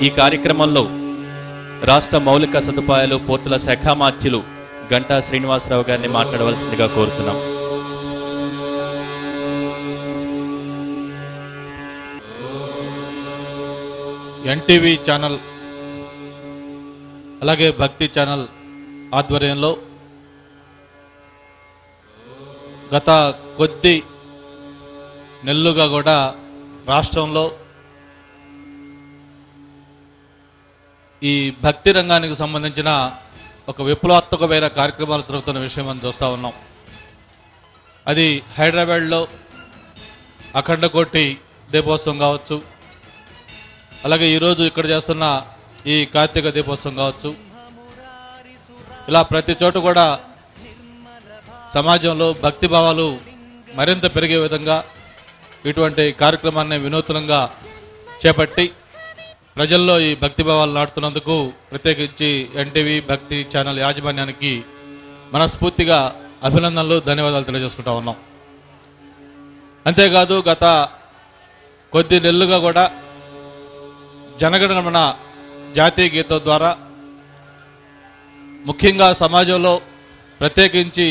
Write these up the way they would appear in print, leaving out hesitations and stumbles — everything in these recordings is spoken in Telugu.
ఈ కార్యక్రమంలో రాష్ట్ర మౌలిక సదుపాయాలు పోర్టుల శాఖ మార్చులు గంటా శ్రీనివాసరావు గారిని మాట్లాడవలసిందిగా కోరుతున్నాం. ఎన్టీవీ ఛానల్ అలాగే భక్తి ఛానల్ ఆధ్వర్యంలో గత కొద్ది నెలలుగా కూడా రాష్ట్రంలో ఈ భక్తి రంగానికి సంబంధించిన ఒక విప్లవాత్మకమైన కార్యక్రమాలు జరుగుతున్న విషయం మనం చూస్తూ ఉన్నాం. అది హైదరాబాద్లో అఖండకోటి దీపోత్సవం కావచ్చు, అలాగే ఈరోజు ఇక్కడ చేస్తున్న ఈ కార్తీక దీపోత్సవం కావచ్చు, ఇలా ప్రతి చోట కూడా సమాజంలో భక్తి భావాలు మరింత పెరిగే విధంగా ఇటువంటి కార్యక్రమాన్ని వినూత్నంగా చేపట్టి ప్రజల్లో ఈ భక్తి భావాలు నాటుతున్నందుకు ప్రత్యేకించి ఎన్టీవీ భక్తి ఛానల్ యాజమాన్యానికి మనస్ఫూర్తిగా అభినందనలు, ధన్యవాదాలు తెలియజేసుకుంటా ఉన్నాం. అంతేకాదు గత కొద్ది నెలలుగా కూడా జనగణమన జాతీయ గీతం ద్వారా ముఖ్యంగా సమాజంలో ప్రత్యేకించి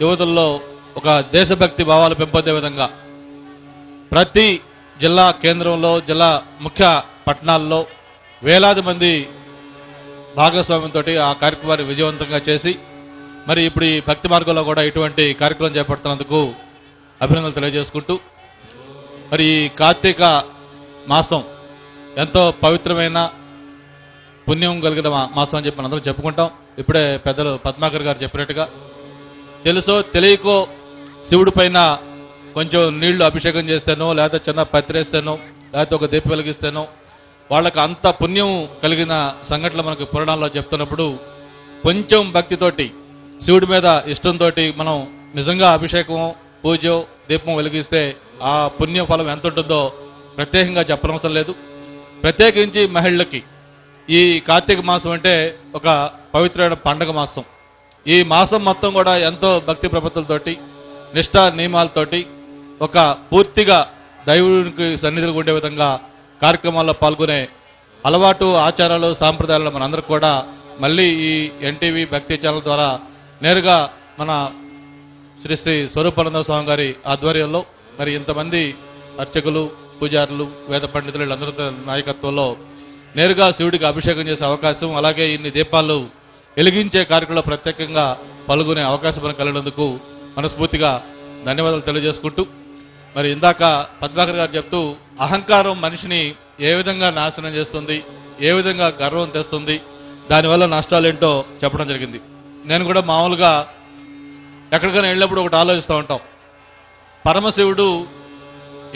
యువతుల్లో ఒక దేశభక్తి భావాలు పెంపొందే విధంగా ప్రతి జిల్లా కేంద్రంలో, జిల్లా ముఖ్య పట్టణాల్లో వేలాది మంది భాగస్వామ్యంతో ఆ కార్యక్రమాన్ని విజయవంతంగా చేసి మరి ఇప్పుడు ఈ భక్తి మార్గంలో కూడా ఇటువంటి కార్యక్రమం చేపడుతున్నందుకు అభినందనలు తెలియజేసుకుంటూ, మరి ఈ కార్తీక మాసం ఎంతో పవిత్రమైన పుణ్యం కలిగిన మాసం అని చెప్పి అందరం చెప్పుకుంటాం. ఇప్పుడే పెద్దలు పద్మాకర్ గారు చెప్పినట్టుగా తెలుసో తెలియకో శివుడి పైన కొంచెం నీళ్లు అభిషేకం చేస్తేనో, లేకపోతే చిన్న పత్రేస్తేనో, లేకపోతే ఒక దీపం వెలిగిస్తేనో వాళ్ళకి అంత పుణ్యం కలిగిన సంఘటనలు మనకు పురాణాల్లో చెప్తున్నప్పుడు కొంచెం భక్తితోటి శివుడి మీద ఇష్టంతో మనం నిజంగా అభిషేకం, పూజ, దీపం వెలిగిస్తే ఆ పుణ్య ఫలం ఎంత ఉంటుందో ప్రత్యేకంగా చెప్పనవసరం లేదు. ప్రత్యేకించి మహిళలకి ఈ కార్తీక మాసం అంటే ఒక పవిత్రమైన పండగ మాసం. ఈ మాసం మొత్తం కూడా ఎంతో భక్తి ప్రపత్తులతోటి, నిష్ఠా నియమాలతోటి ఒక పూర్తిగా దైవునికి సన్నిధిలో ఉండే విధంగా కార్యక్రమాల్లో పాల్గొనే అలవాటు, ఆచారాలు, సాంప్రదాయాలు మనందరికీ కూడా మళ్ళీ ఈ ఎన్టీవీ భక్తి ఛానల్ ద్వారా నేరుగా మన శ్రీ శ్రీ స్వరూపానంద స్వామి గారి ఆధ్వర్యంలో మరి ఇంతమంది అర్చకులు, పూజారులు, వేద పండితులు వీళ్ళందరితో నాయకత్వంలో నేరుగా శివుడికి అభిషేకం చేసే అవకాశం, అలాగే ఇన్ని దీపాలు వెలిగించే కార్యక్రమంలో ప్రత్యేకంగా పాల్గొనే అవకాశం మనకు కలిగినందుకు మనస్ఫూర్తిగా ధన్యవాదాలు తెలియజేసుకుంటూ, మరి ఇందాక పద్మాకర్ గారు చెప్తూ అహంకారం మనిషిని ఏ విధంగా నాశనం చేస్తుంది, ఏ విధంగా గర్వం తెస్తుంది, దానివల్ల నష్టాలేంటో చెప్పడం జరిగింది. నేను కూడా మామూలుగా ఎక్కడికైనా వెళ్ళినప్పుడు ఒకటి ఆలోచిస్తూ ఉంటాం. పరమశివుడు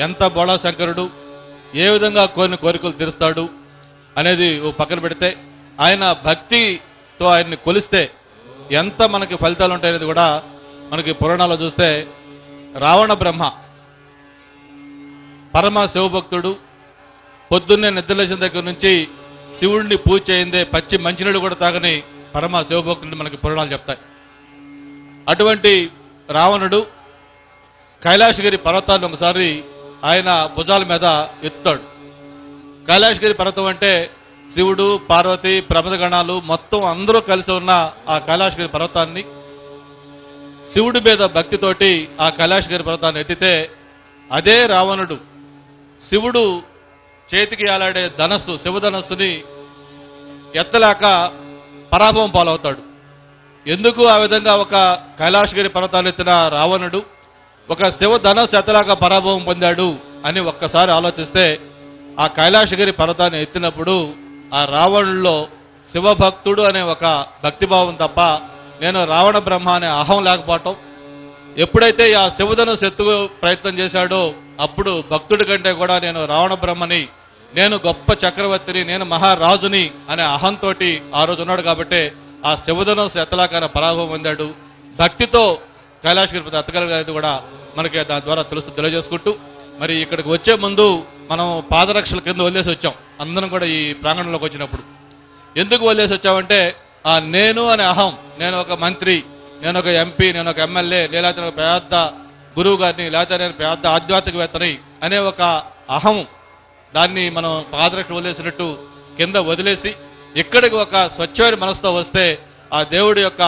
ఎంత బోళా శంకరుడు, ఏ విధంగా కొన్ని కోరికలు తీరుస్తాడు అనేది ఓ పక్కన పెడితే ఆయన భక్తితో ఆయన్ని కొలిస్తే ఎంత మనకి ఫలితాలు ఉంటాయనేది కూడా మనకి పురాణాల్లో చూస్తే రావణ బ్రహ్మ పరమ శివభక్తుడు, పొద్దున్నే నిద్రలేసిన దగ్గర నుంచి శివుడిని పూజ చేయిందే పచ్చి మంచినీళ్ళు కూడా తాగని పరమ శివభక్తుడిని మనకి పురాణాలు చెప్తాయి. అటువంటి రావణుడు కైలాసగిరి పర్వతాన్ని ఒకసారి ఆయన భుజాల మీద ఎత్తుతాడు. కైలాసగిరి పర్వతం అంటే శివుడు, పార్వతి, ప్రమదగణాలు మొత్తం అందరూ కలిసి ఉన్న ఆ కైలాసగిరి పర్వతాన్ని శివుడి మీద భక్తితోటి ఆ కైలాసగిరి పర్వతాన్ని ఎత్తితే అదే రావణుడు శివుడు చేతికి అలాడే ధనస్సు, శివధనస్సుని ఎత్తలేక పరాభవం పాలవుతాడు. ఎందుకు ఆ విధంగా ఒక కైలాసగిరి పర్వతాన్ని ఎత్తిన రావణుడు ఒక శివధనస్సు ఎత్తలేక పరాభవం పొందాడు అని ఒక్కసారి ఆలోచిస్తే ఆ కైలాసగిరి పర్వతాన్ని ఎత్తినప్పుడు ఆ రావణుల్లో శివభక్తుడు అనే ఒక భక్తిభావం తప్ప నేను రావణ బ్రహ్మ అనే అహం లేకపోవటం, ఎప్పుడైతే ఆ శివధనుస్సు ఎత్తుకు ప్రయత్నం చేశాడో అప్పుడు భక్తుడి కంటే కూడా నేను రావణ బ్రహ్మని, నేను గొప్ప చక్రవర్తిని, నేను మహారాజుని అనే అహంతో ఆ రోజు ఉన్నాడు. కాబట్టి ఆ శివధనుస్సు ఎత్తలాకనే పరాభవం పొందాడు. భక్తితో కైలాసగిరి ఎత్తగలిగేది కూడా మనకి దాని ద్వారా తెలియజేసుకుంటూ, మరి ఇక్కడికి వచ్చే ముందు మనం పాదరక్షల కింద వదిలేసి వచ్చాం అందరం కూడా ఈ ప్రాంగణంలోకి వచ్చినప్పుడు. ఎందుకు వదిలేసి వచ్చామంటే ఆ నేను అనే అహం, నేను ఒక మంత్రి, నేను ఒక ఎంపీ, నేను ఒక ఎమ్మెల్యే, లేకపోతే నేను పెద్ద గురువు గారిని, లేకపోతే నేను పెద్ద ఆధ్యాత్మికవేత్తని అనే ఒక అహం దాన్ని మనం పాదరక్ష వదిలేసినట్టు కింద వదిలేసి ఇక్కడికి ఒక స్వచ్ఛమైన మనసుతో వస్తే ఆ దేవుడి యొక్క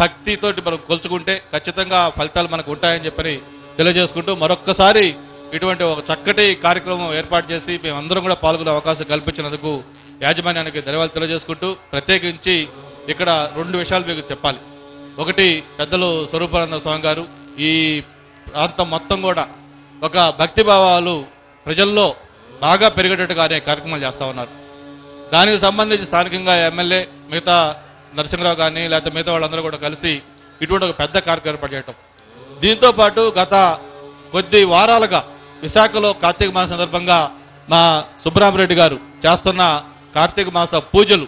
భక్తితోటి మనం కొలుచుకుంటే ఖచ్చితంగా ఫలితాలు మనకు ఉంటాయని చెప్పని తెలియజేసుకుంటూ మరొక్కసారి ఇటువంటి ఒక చక్కటి కార్యక్రమం ఏర్పాటు చేసి మేమందరం కూడా పాల్గొనే అవకాశం కల్పించినందుకు యాజమాన్యానికి ధన్యవాదాలు తెలియజేసుకుంటూ ప్రత్యేకించి ఇక్కడ 2 విషయాలు మీకు చెప్పాలి. ఒకటి, పెద్దలు స్వరూపానంద స్వామి గారు ఈ ప్రాంతం మొత్తం కూడా ఒక భక్తి భావాలు ప్రజల్లో బాగా పెరిగేటట్టుగా అనే కార్యక్రమాలు చేస్తా ఉన్నారు. దానికి సంబంధించి స్థానికంగా ఎమ్మెల్యే మిగతా నరసింహరావు కానీ లేకపోతే మిగతా వాళ్ళందరూ కూడా కలిసి ఇటువంటి ఒక పెద్ద కార్యక్రమం ఏర్పాటు చేయటం. దీంతో పాటు గత కొద్ది వారాలుగా విశాఖలో కార్తీక మాసం సందర్భంగా మా సుబ్బరామరెడ్డి గారు చేస్తున్న కార్తీక మాస పూజలు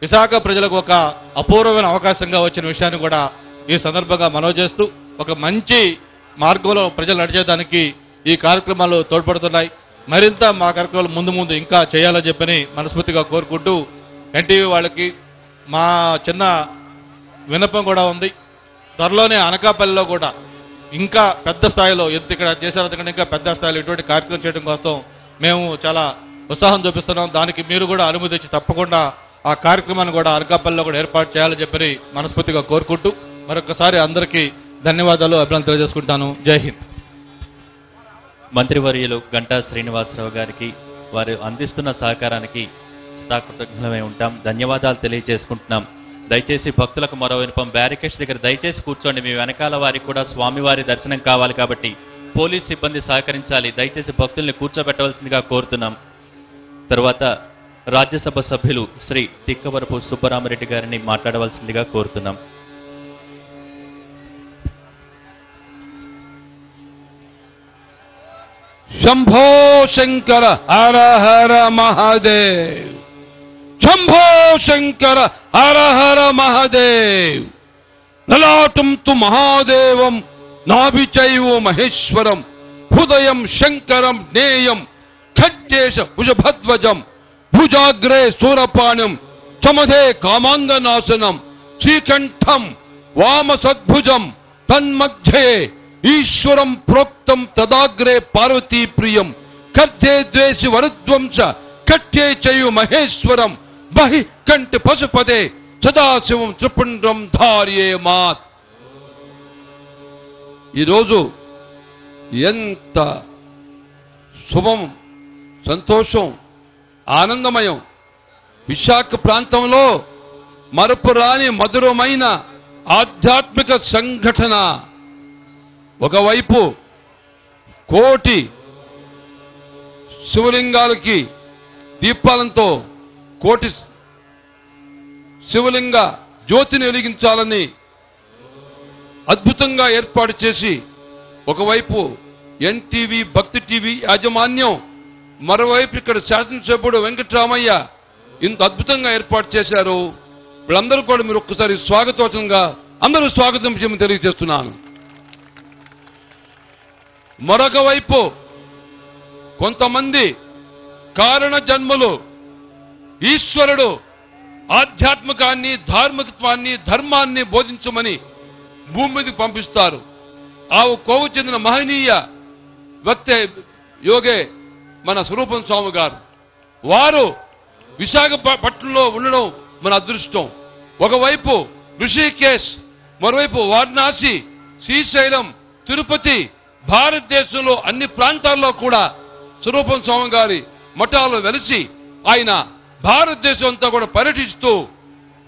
విశాఖ ప్రజలకు ఒక అపూర్వమైన అవకాశంగా వచ్చిన విషయాన్ని కూడా ఈ సందర్భంగా మనవి చేస్తూ ఒక మంచి మార్గంలో ప్రజలు నడిచేదానికి ఈ కార్యక్రమాలు తోడ్పడుతున్నాయి. మరింత మా కార్యక్రమాలు ముందు ఇంకా చేయాలని చెప్పని మనస్ఫూర్తిగా కోరుకుంటూ ఎన్టీవీ వాళ్ళకి మా చిన్న విన్నపం కూడా ఉంది. త్వరలోనే అనకాపల్లిలో కూడా ఇంకా పెద్ద స్థాయిలో ఇక్కడ చేశారు అందుకంటే ఇంకా పెద్ద స్థాయిలో ఇటువంటి కార్యక్రమం చేయడం కోసం మేము చాలా ఉత్సాహం చూపిస్తున్నాం. దానికి మీరు కూడా అనుమతి ఇచ్చి తప్పకుండా ఆ కార్యక్రమాన్ని కూడా అనకాపల్లిలో కూడా ఏర్పాటు చేయాలని చెప్పని మనస్ఫూర్తిగా కోరుకుంటూ మరొకసారి అందరికీ ధన్యవాదాలు, అభినందనలు తెలియజేసుకుంటాను. జై హింద్. మంత్రివర్యులు గంటా శ్రీనివాసరావు గారికి వారు అందిస్తున్న సహకారానికి కృతజ్ఞులమై ఉంటాం. ధన్యవాదాలు తెలియజేసుకుంటున్నాం. దయచేసి భక్తులకు మరో వినపం, బ్యారికేడ్స్ దగ్గర దయచేసి కూర్చోండి. మీ వెనకాల వారికి కూడా స్వామివారి దర్శనం కావాలి కాబట్టి పోలీస్ సిబ్బంది సహకరించాలి. దయచేసి భక్తుల్ని కూర్చోబెట్టవలసిందిగా కోరుతున్నాం. తరువాత రాజ్యసభ సభ్యులు శ్రీ తిక్కవరపు సుబ్బరామరెడ్డి గారిని మాట్లాడవలసిందిగా కోరుతున్నాం. శంభో శంకర హర హర మహాదేవ్, శంభో శంకర హర హర మహాదేవ్. లలాటం తు మహాదేవం నాభిచైవ మహేశ్వరం, హృదయం శంకరం జ్ఞేయం ఖడ్గేశ భుజభధ్వజం, భుజాగ్రే సూరపాణం చమధే కామాంగనాశనం, శ్రీకంఠం వామసద్భుజం తన్మధ్యే ఈశ్వరం ప్రోక్తం తదాగ్రే పార్వతీ ప్రియం, కర్ధే ద్వేషి వరుద్వంశ కట్టే చయు మహేశ్వరం, బహి కంటి పశుపదే సదాశివం త్రిపుండ్రం ధార్యే మాత్. ఈరోజు ఎంత శుభం, సంతోషం, ఆనందమయం. విశాఖ ప్రాంతంలో మరపురాని మధురమైన ఆధ్యాత్మిక సంఘటన. ఒకవైపు కోటి శివలింగాలకి దీపాలంతో కోటి శివలింగ జ్యోతిని వెలిగించాలని అద్భుతంగా ఏర్పాటు చేసి ఒకవైపు ఎన్టీవీ భక్తి టీవీ యాజమాన్యం, మరోవైపు ఇక్కడ శాసనసభ్యుడు వెంకటరామయ్య ఇంత అద్భుతంగా ఏర్పాటు చేశారు. వీళ్ళందరూ కూడా మీరు ఒక్కసారి స్వాగతోచనంగా అందరూ స్వాగతం చేయమని తెలియజేస్తున్నాను. మరొక వైపు కొంతమంది కారణ జన్మలు ఈశ్వరుడు ఆధ్యాత్మికాన్ని, ధార్మికత్వాన్ని, ధర్మాన్ని బోధించమని భూమి మీదకి పంపిస్తారు. ఆ కోవు చెందిన మహనీయ వ్యక్తి యోగే మన స్వరూపం స్వామి గారు. వారు విశాఖపట్నంలో ఉండడం మన అదృష్టం. ఒకవైపు ఋషికేశ్, మరోవైపు వారణాసి, శ్రీశైలం, తిరుపతి, భారతదేశంలో అన్ని ప్రాంతాల్లో కూడా స్వరూపం స్వామి గారి మఠాలు వెలిసి ఆయన భారతదేశం అంతా కూడా పర్యటిస్తూ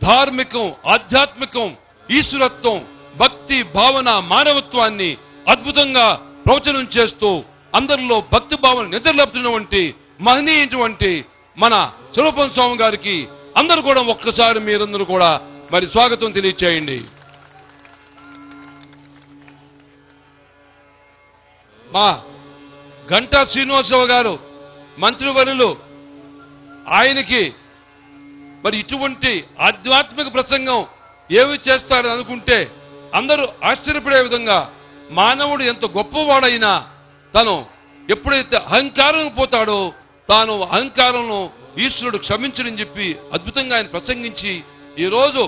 ధార్మికం, ఆధ్యాత్మికం, ఈశ్వరత్వం, భక్తి భావన, మానవత్వాన్ని అద్భుతంగా ప్రవచనం చేస్తూ అందరిలో భక్తి భావన నిద్రలేపుతున్నటువంటి మహనీయటువంటి మన స్వరూపం స్వామి గారికి అందరూ కూడా ఒక్కసారి మీరందరూ కూడా మరి స్వాగతం తెలియచేయండి. మా గంటా శ్రీనివాసరావు గారు మంత్రివర్యులు, ఆయనకి మరి ఇటువంటి ఆధ్యాత్మిక ప్రసంగం ఏమి చేస్తారని అనుకుంటే అందరూ ఆశ్చర్యపడే విధంగా మానవుడు ఎంత గొప్పవాడైనా తను ఎప్పుడైతే అహంకారం పోతాడో తాను అహంకారంలో ఈశ్వరుడు క్షమించడని చెప్పి అద్భుతంగా ఆయన ప్రసంగించి ఈరోజు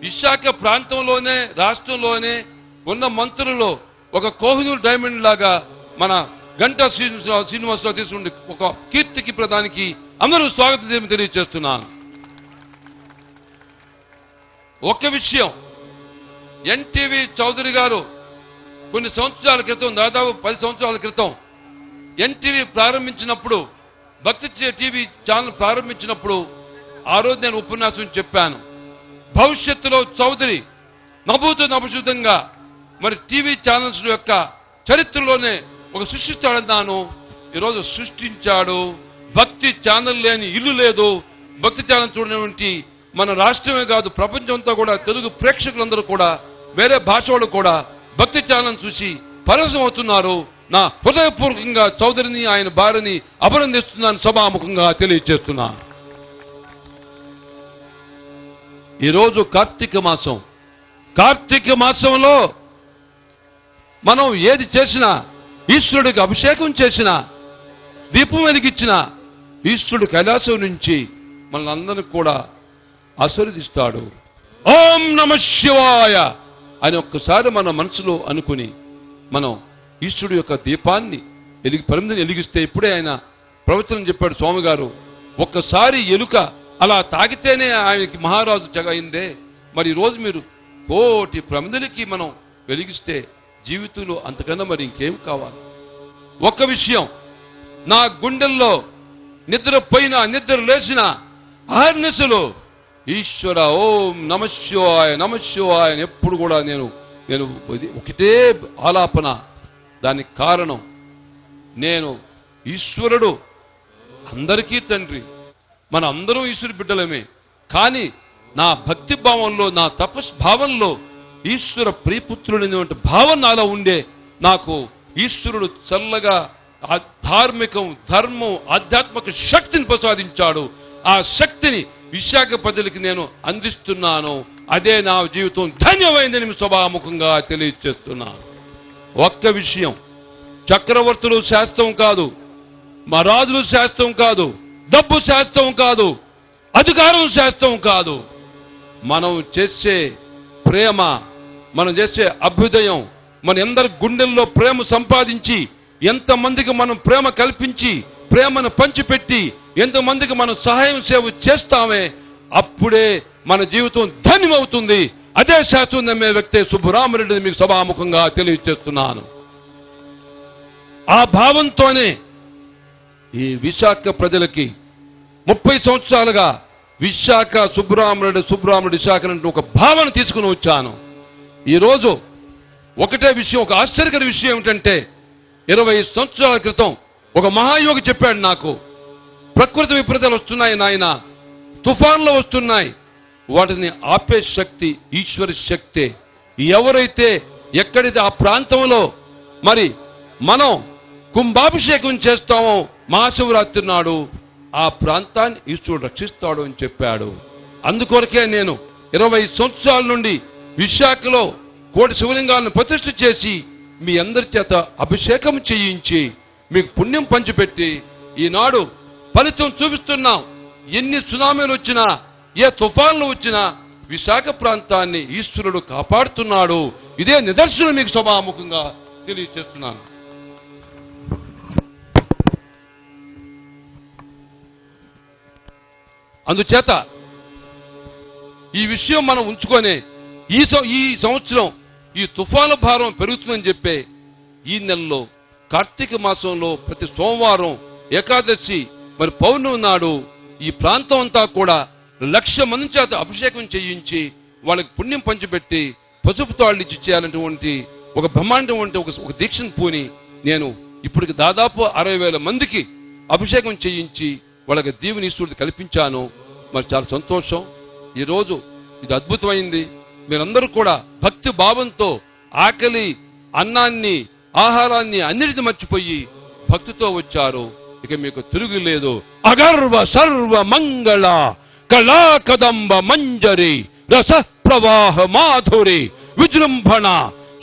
విశాఖ ప్రాంతంలోనే రాష్ట్రంలోనే ఉన్న మంత్రులలో ఒక కోహినూర్ డైమండ్ లాగా మన గంటా శ్రీనివాసరావు తీసుకుంటే ఒక కీర్తికి ప్రధానికి అందరూ స్వాగతం తెలియజేస్తున్నాను. ఒక్క విషయం, ఎన్టీవీ చౌదరి గారు కొన్ని సంవత్సరాల క్రితం, దాదాపు 10 సంవత్సరాల క్రితం ఎన్టీవీ ప్రారంభించినప్పుడు, భక్తి టీవీ ఛానల్ ప్రారంభించినప్పుడు ఆ రోజు నేను ఉపన్యాసం చెప్పాను. భవిష్యత్తులో చౌదరి నభూతంగా మరి టీవీ ఛానల్స్ యొక్క చరిత్రలోనే ఒక సృష్టిస్తాడన్నాను. ఈరోజు సృష్టించాడు. భక్తి ఛానల్ లేని ఇల్లు లేదు. భక్తి ఛానల్ చూడటువంటి మన రాష్ట్రమే కాదు, ప్రపంచంతో కూడా తెలుగు ప్రేక్షకులందరూ కూడా, వేరే భాష వాళ్ళు కూడా భక్తి ఛానల్ చూసి పరవశం అవుతున్నారు. నా హృదయపూర్వకంగా చౌదరిని, ఆయన భార్యని అభినందిస్తున్నాను, సభాముఖంగా తెలియజేస్తున్నాను. ఈరోజు కార్తీక మాసం. కార్తీక మాసంలో మనం ఏది చేసినా, ఈశ్వరుడికి అభిషేకం చేసినా, దీపం వెలిగించిన ఈశ్వరుడు కైలాసం నుంచి మనల్ని కూడా ఆశీర్వదిస్తాడు. ఓం నమ శివాయ అని ఒక్కసారి మన మనసులో అనుకుని మనం ఈశ్వరుడు యొక్క దీపాన్ని పరిమితిని వెలిగిస్తే, ఇప్పుడే ఆయన ప్రవచనం చెప్పాడు స్వామి గారు, ఒక్కసారి ఎలుక అలా తాగితేనే ఆయనకి మహారాజు అయిందే. మరి ఈరోజు మీరు కోటి ప్రమిదలకి మనం వెలిగిస్తే జీవితంలో అంతకన్నా మరి ఇంకేం కావాలి? ఒక్క విషయం, నా గుండెల్లో నిద్రపోయినా నిద్ర లేచిన అహర్నిశలు ఈశ్వర ఓం నమ శివాయ అని ఎప్పుడు కూడా నేను ఒకటే ఆలాపన. దానికి కారణం, నేను ఈశ్వరుడు అందరికీ తండ్రి, మన అందరం ఈశ్వరు బిడ్డలమే. కానీ నా భక్తి భావంలో, నా తపస్ భావంలో ఈశ్వర ప్రియపుత్రుడైనటువంటి భావన నాలో ఉండే నాకు ఈశ్వరుడు చల్లగా ధార్మికం, ధర్మం, ఆధ్యాత్మిక శక్తిని ప్రసాదించాడు. ఆ శక్తిని విశాఖ ప్రజలకి నేను అందిస్తున్నాను. అదే నా జీవితం ధన్యమైందని సభాముఖంగా తెలియజేస్తున్నాను. ఒక్క విషయం, చక్రవర్తులు శాస్త్రం కాదు, మా రాజులు శాస్త్రం కాదు, డబ్బు శాస్త్రం కాదు, అధికారం శాస్త్రం కాదు. మనం చేసే ప్రేమ, మనం చేసే అభ్యుదయం, మన అందరి గుండెల్లో ప్రేమ సంపాదించి, ఎంతమందికి మనం ప్రేమ కల్పించి, ప్రేమను పంచిపెట్టి, ఎంతమందికి మనం సహాయం సేవ చేస్తామే, అప్పుడే మన జీవితం ధన్యమవుతుంది. అదే శాస్త్రం నమ్మే వ్యక్తే సుబ్బరామరెడ్డిని మీకు సభాముఖంగా తెలియజేస్తున్నాను. ఆ భావంతోనే ఈ విశాఖ ప్రజలకి 30 సంవత్సరాలుగా విశాఖ సుబ్బరామరెడ్డి విశాఖ అంటే ఒక భావన తీసుకుని వచ్చాను. ఈరోజు ఒకటే విషయం, ఒక ఆశ్చర్యకర విషయం ఏమిటంటే, 20 సంవత్సరాల క్రితం ఒక మహాయోగి చెప్పాడు నాకు, ప్రకృతి విపరీతాలు వస్తున్నాయి నాయన, తుఫాన్లు వస్తున్నాయి, వాటిని ఆపే శక్తి ఈశ్వర శక్తే. ఎవరైతే ఎక్కడైతే ఆ ప్రాంతంలో మరి మనం కుంభాభిషేకం చేస్తామో మహాశివరాత్రి నాడు ఆ ప్రాంతాన్ని ఈశ్వరుడు రక్షిస్తాడు అని చెప్పాడు. అందుకొరకే నేను 20 సంవత్సరాల నుండి విశాఖలో కోటి శివలింగాలను ప్రతిష్ఠ చేసి మీ అందరి చేత అభిషేకం చేయించి మీకు పుణ్యం పంచిపెట్టి ఈనాడు ఫలితం చూపిస్తున్నాం. ఎన్ని సునామీలు వచ్చినా, ఏ తుఫాన్లు వచ్చినా విశాఖ ప్రాంతాన్ని ఈశ్వరుడు కాపాడుతున్నాడు. ఇదే నిదర్శనం మీకు సభాముఖంగా తెలియజేస్తున్నాను. అందుచేత ఈ విషయం మనం ఉంచుకొని ఈ సంవత్సరం ఈ తుఫాను భారం పెరుగుతుందని చెప్పే ఈ నెలలో కార్తీక మాసంలో ప్రతి సోమవారం ఏకాదశి మరి పౌర్ణమి నాడు ఈ ప్రాంతం అంతా కూడా 1,00,000 మంది చేత అభిషేకం చేయించి వాళ్ళకి పుణ్యం పంచిపెట్టి పసుపు తాళ్ళు ఇచ్చి చేయాలనేటువంటి ఒక బ్రహ్మాండం అంటే ఒక దీక్షను పూని నేను ఇప్పటికి దాదాపు 60,000 మందికి అభిషేకం చేయించి వాళ్ళకి దీవెని ఈశ్వరుడు కల్పించాను. మరి చాలా సంతోషం. ఈరోజు ఇది అద్భుతమైంది. మీరందరూ కూడా భక్తి భావంతో ఆకలి, అన్నాన్ని, ఆహారాన్ని అన్నిటిని మర్చిపోయి భక్తితో వచ్చారు. ఇక మీకు తిరుగులేదు. అగర్వ సర్వ మంగళ కళా కదంబ మంజరి రస ప్రవాహ మాధురి విజృంభణ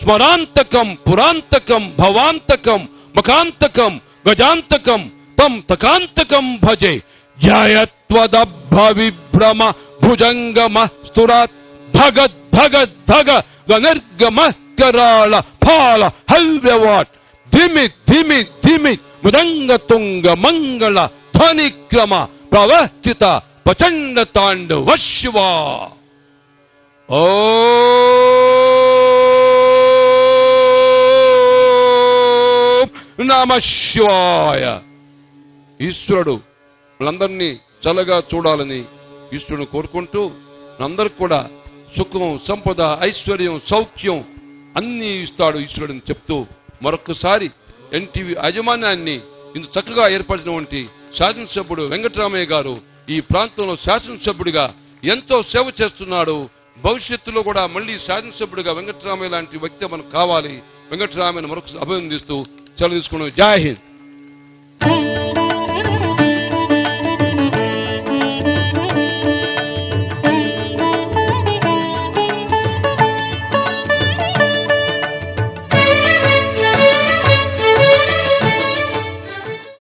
స్మరాంతకం పురాంతకం భవాంతకం మకాంతకం గజాంతకం తం తకాంతకం భజే జయత్వదభ విభ్రమ భుజంగమ స్తురాత్ భగద్ భగద్ ధగ గనర్గమ కరాళ ఫాల హల్వ్యవాట్ ధిమి ధిమి ధిమి మృదంగ తుంగ మంగళ ధ్వనిక్రమ ప్రవర్తిత ప్రచండ తాండవ శివ. ఓం నమః శివాయ. ఈశ్వరుడు వాళ్ళందరినీ చల్లగా చూడాలని ఈశ్వరుని కోరుకుంటూ అందరికి కూడా సుఖం, సంపద, ఐశ్వర్యం, సౌఖ్యం అన్నీ ఇస్తాడు ఈశ్వరుడిని చెప్తూ మరొకసారి ఎన్టీవీ యాజమాన్యాన్ని ఇంత చక్కగా ఏర్పరిచినటువంటి శాసనసభ్యుడు వెంకటరామయ్య గారు ఈ ప్రాంతంలో శాసనసభ్యుడిగా ఎంతో సేవ చేస్తున్నాడు. భవిష్యత్తులో కూడా మళ్ళీ శాసనసభ్యుడిగా వెంకటరామయ్య లాంటి వ్యక్తి మనకు కావాలి. వెంకటరామయ్యను మరొకసారి అభినందిస్తూ సెలవు తీసుకున్నాం. జై హింద్.